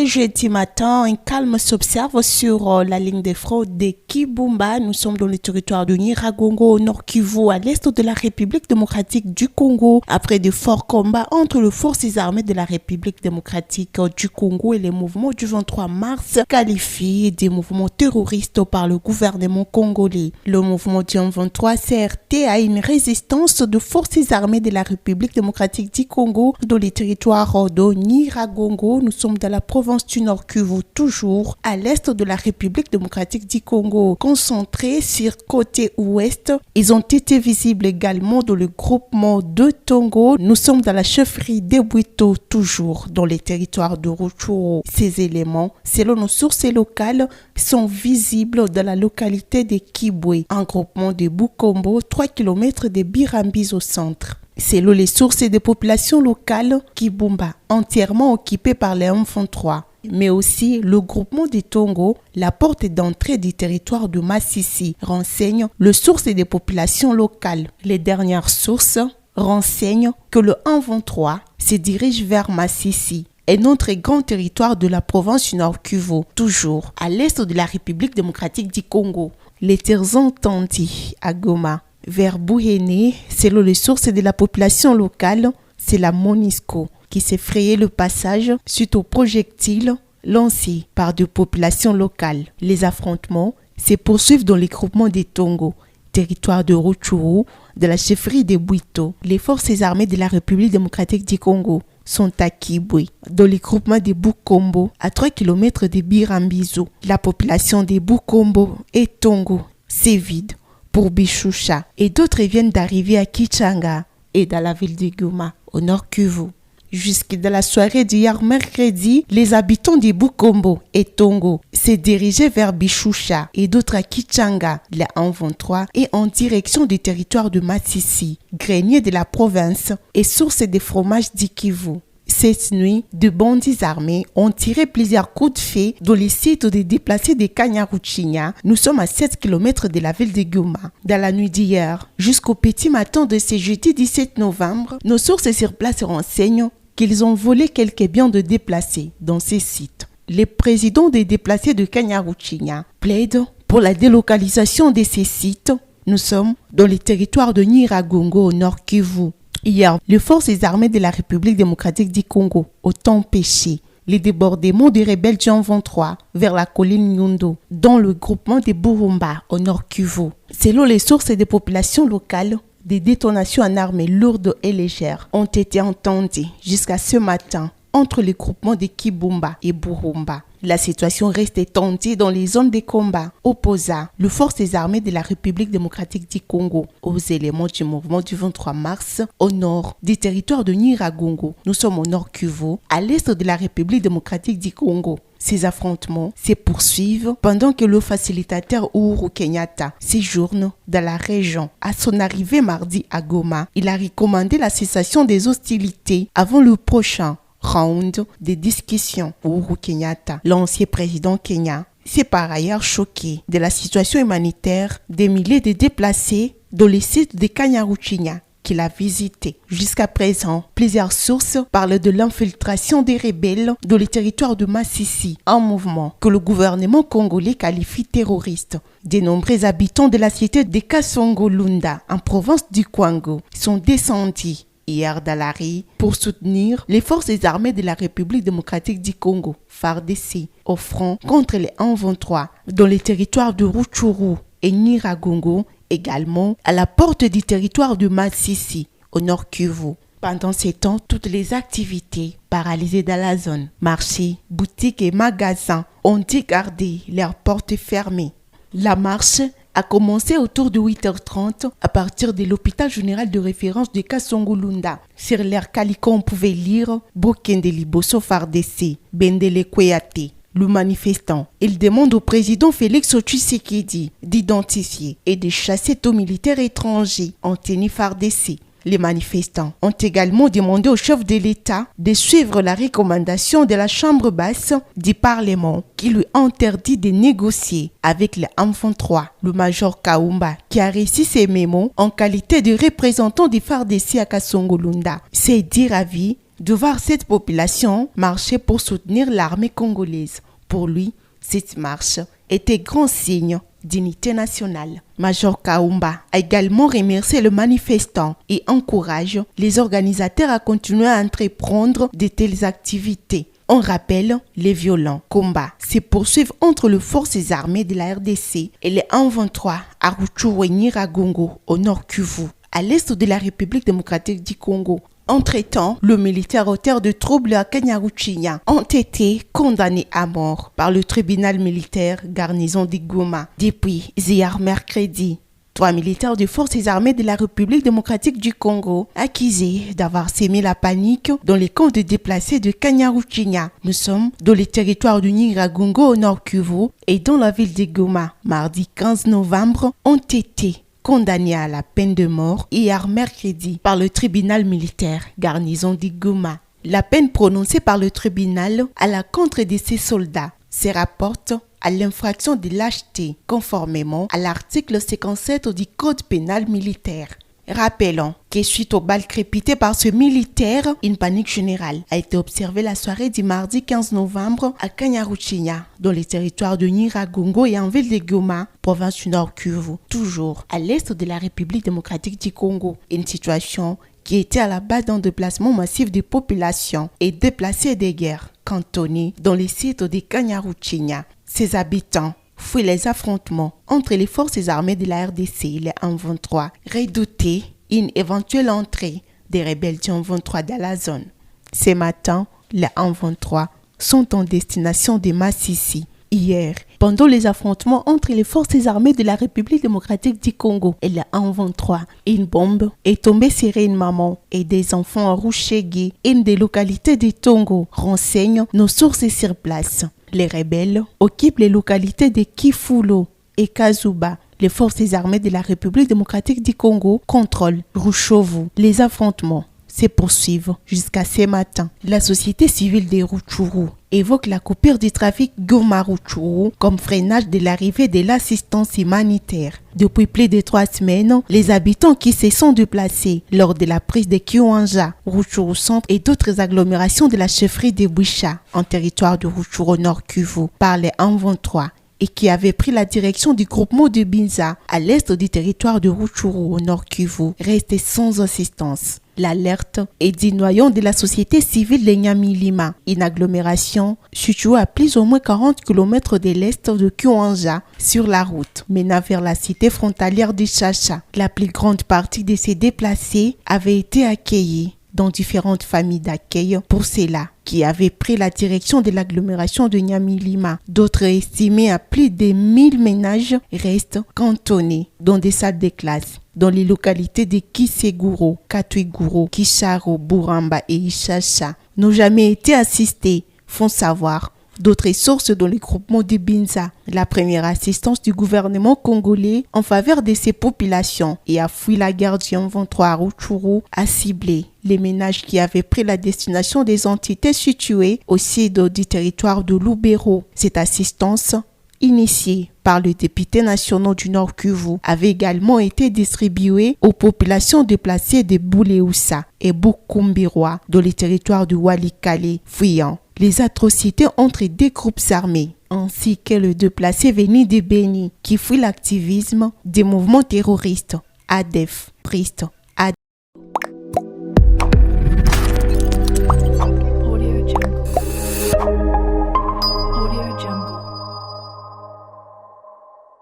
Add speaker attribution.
Speaker 1: ce jeudi matin, un calme s'observe sur la ligne de front de Kibumba. Nous sommes dans le territoire de Nyiragongo, au Nord Kivu, à l'est de la République démocratique du Congo, après de forts combats entre les forces armées de la République démocratique du Congo et les mouvements du 23 mars, qualifiés des mouvements terroristes par le gouvernement congolais. Le mouvement du 23 CRT a une résistance de forces armées de la République démocratique du Congo dans les territoires de Nyiragongo. Nous sommes dans la province du Nord Kivu, toujours à l'est de la République démocratique du Congo. Concentrés sur côté ouest, ils ont été visibles également dans le groupement de Tongo. Nous sommes dans la chefferie de Bwito, toujours dans les territoires de Rutshuru. Ces éléments, selon nos sources locales, sont visibles dans la localité de Kibwe, un groupement de Bukombo, 3 km de Birambiz au centre. Selon les sources des populations locales, Kibumba, entièrement occupé par les M23, mais aussi le groupement des Tongo, la porte d'entrée du territoire de Massissi, renseigne les sources des populations locales. Les dernières sources renseignent que le M23 se dirige vers Massissi, un autre grand territoire de la province du Nord Kivu, toujours à l'est de la République démocratique du Congo. Les terres entendues à Goma, vers Bouhéné, selon les sources de la population locale, c'est la MONUSCO qui s'est frayé le passage suite aux projectiles lancés par des populations locales. Les affrontements se poursuivent dans les groupements des Tongo, territoire de Rutshuru, de la chefferie de Bwito. Les forces armées de la République démocratique du Congo sont à Kibwe, dans les groupements de Bukombo, à 3 km de Birambizo. La population de Bukombo et Tongo s'évide pour Bishusha et d'autres viennent d'arriver à Kichanga et dans la ville de Goma, au Nord Kivu. Jusque dans la soirée d'hier mercredi, les habitants de Bukombo et Tongo se dirigeaient vers Bishusha et d'autres à Kichanga, la M23, et en direction du territoire de Massissi, grenier de la province et source des fromages du Kivu. Cette nuit, de bandits armés ont tiré plusieurs coups de feu dans les sites des déplacés de Kanyaruchinya. Nous sommes à 7 km de la ville de Goma. Dans la nuit d'hier, jusqu'au petit matin de ce jeudi 17 novembre, nos sources sur place renseignent qu'ils ont volé quelques biens de déplacés dans ces sites. Les présidents des déplacés de Kanyaruchinya plaident pour la délocalisation de ces sites. Nous sommes dans les territoires de Nyiragongo au Nord Kivu. Hier, les forces armées de la République démocratique du Congo ont empêché les débordements des rebelles du 23 vers la colline Nyundo, dans le groupement de Burumba au Nord Kivu. Selon les sources des populations locales, des détonations en armes lourdes et légères ont été entendues jusqu'à ce matin entre les groupements de Kibumba et Burumba. La situation reste tendue dans les zones de combat opposant les forces armées de la République démocratique du Congo aux éléments du mouvement du 23 mars au nord du territoire de Nyiragongo. Nous sommes au Nord Kivu, à l'est de la République démocratique du Congo. Ces affrontements se poursuivent pendant que le facilitateur Uhuru Kenyatta séjourne dans la région. À son arrivée mardi à Goma, il a recommandé la cessation des hostilités avant le prochain round de discussion. Uhuru Kenyatta, l'ancien président kenyan, s'est par ailleurs choqué de la situation humanitaire des milliers de déplacés dans les sites de Kanyaruchinya qu'il a visité. Jusqu'à présent, plusieurs sources parlent de l'infiltration des rebelles dans les territoires de Massissi, un mouvement que le gouvernement congolais qualifie terroriste. De nombreux habitants de la cité de Kasongo-Lunda, en province du Kwango, sont descendus hier dans la rue pour soutenir les forces armées de la République démocratique du Congo, FARDC, au front contre les M23 dans les territoires de Rutshuru et Nyiragongo, également à la porte du territoire de Massissi, au Nord Kivu. Pendant ces temps, toutes les activités paralysées dans la zone, marchés, boutiques et magasins ont dû garder leurs portes fermées. La marche a commencé autour de 8h30 à partir de l'hôpital général de référence de Kasongo-Lunda. Sur l'air calicot, on pouvait lire Bokende Liboso FARDC, Bendele Kweyate. Le manifestant, il demande au président Félix Tshisekedi d'identifier et de chasser tous militaires étrangers en tenue FARDC. Les manifestants ont également demandé au chef de l'État de suivre la recommandation de la Chambre basse du Parlement qui lui interdit de négocier avec les M23. Le major Kaumba, qui a reçu ces mémos en qualité de représentant du FARDC à Kasongo-Lunda, s'est dit ravi de voir cette population marcher pour soutenir l'armée congolaise. Pour lui, cette marche était grand signe d'unité nationale. Major Kaumba a également remercié le manifestant et encourage les organisateurs à continuer à entreprendre de telles activités. On rappelle les violents combats se poursuivent entre les forces armées de la RDC et les M23 à Rutshuru et Nyiragongo au nord Kivu, à l'est de la République démocratique du Congo. Entre-temps, le militaire auteur de troubles à Kanyaruchinya ont été condamnés à mort par le tribunal militaire garnison de Goma depuis hier mercredi. 3 militaires des forces armées de la République démocratique du Congo accusés d'avoir sémé la panique dans les camps de déplacés de Kanyaruchinya. Nous sommes dans les territoires du Nyiragongo au nord Kivu et dans la ville de Goma. Mardi 15 novembre ont été condamnés à la peine de mort hier mercredi par le tribunal militaire garnison de Goma. La peine prononcée par le tribunal à l'encontre de ces soldats se rapporte à l'infraction de lâcheté conformément à l'article 57 du Code pénal militaire. Rappelons que suite aux balles crépitées par ce militaire, une panique générale a été observée la soirée du mardi 15 novembre à Kanyaruchinya, dans les territoires de Nyiragongo et en ville de Goma, province du Nord Kivu, toujours à l'est de la République démocratique du Congo. Une situation qui était à la base d'un déplacement massif des populations et déplacés des guerres cantonnés dans les sites de Kanyaruchinya. Ses habitants fuient les affrontements entre les forces armées de la RDC et les M23, redoutaient une éventuelle entrée des rebelles du M23 dans la zone. Ce matin, les M23 sont en destination de Massissi. Hier, pendant les affrontements entre les forces armées de la République démocratique du Congo et les M23, une bombe est tombée sur une maman et des enfants à Rushegi, une des localités du Tongo, renseignent nos sources sur place. Les rebelles occupent les localités de Kifulo et Kazuba. Les forces armées de la République démocratique du Congo contrôlent Rutshuru. Les affrontements se poursuivent jusqu'à ce matin. La société civile de Rutshuru évoque la coupure du trafic Goma-Rutshuru comme freinage de l'arrivée de l'assistance humanitaire. Depuis plus de 3 semaines, les habitants qui se sont déplacés lors de la prise de Kiwanja, Rutshuru Centre et d'autres agglomérations de la chefferie de Bwisha en territoire de Rutshuru Nord Kivu par les M23 et qui avaient pris la direction du groupement de Binza à l'est du territoire de Rutshuru au nord Kivu, restent sans assistance. L'alerte est du noyau de la société civile de Nyamilima, une agglomération située à plus ou moins 40 km de l'est de Kiwanja sur la route menant vers la cité frontalière de Chacha. La plus grande partie de ces déplacés avait été accueillis dans différentes familles d'accueil pour ceux-là qui avaient pris la direction de l'agglomération de Nyamilima. D'autres estimés à plus de 1000 ménages restent cantonnés dans des salles de classe dans les localités de Kiseguro, Katwiguro, Kisharo, Buramba et Ishacha n'ont jamais été assistés, font savoir d'autres sources dans les groupements de Binza. La première assistance du gouvernement congolais en faveur de ces populations et a fui la guerre du M23 à Rutshuru a ciblé les ménages qui avaient pris la destination des entités situées au sud du territoire de Lubero. Cette assistance, initiée par le député national du Nord Kivu, avait également été distribuée aux populations déplacées de Bouleusa et Bukumbiroa dans les territoires de Walikale, fuyant les atrocités entre deux groupes armés, ainsi que le déplacé venu de Beni qui fuit l'activisme des mouvements terroristes ADF, Christ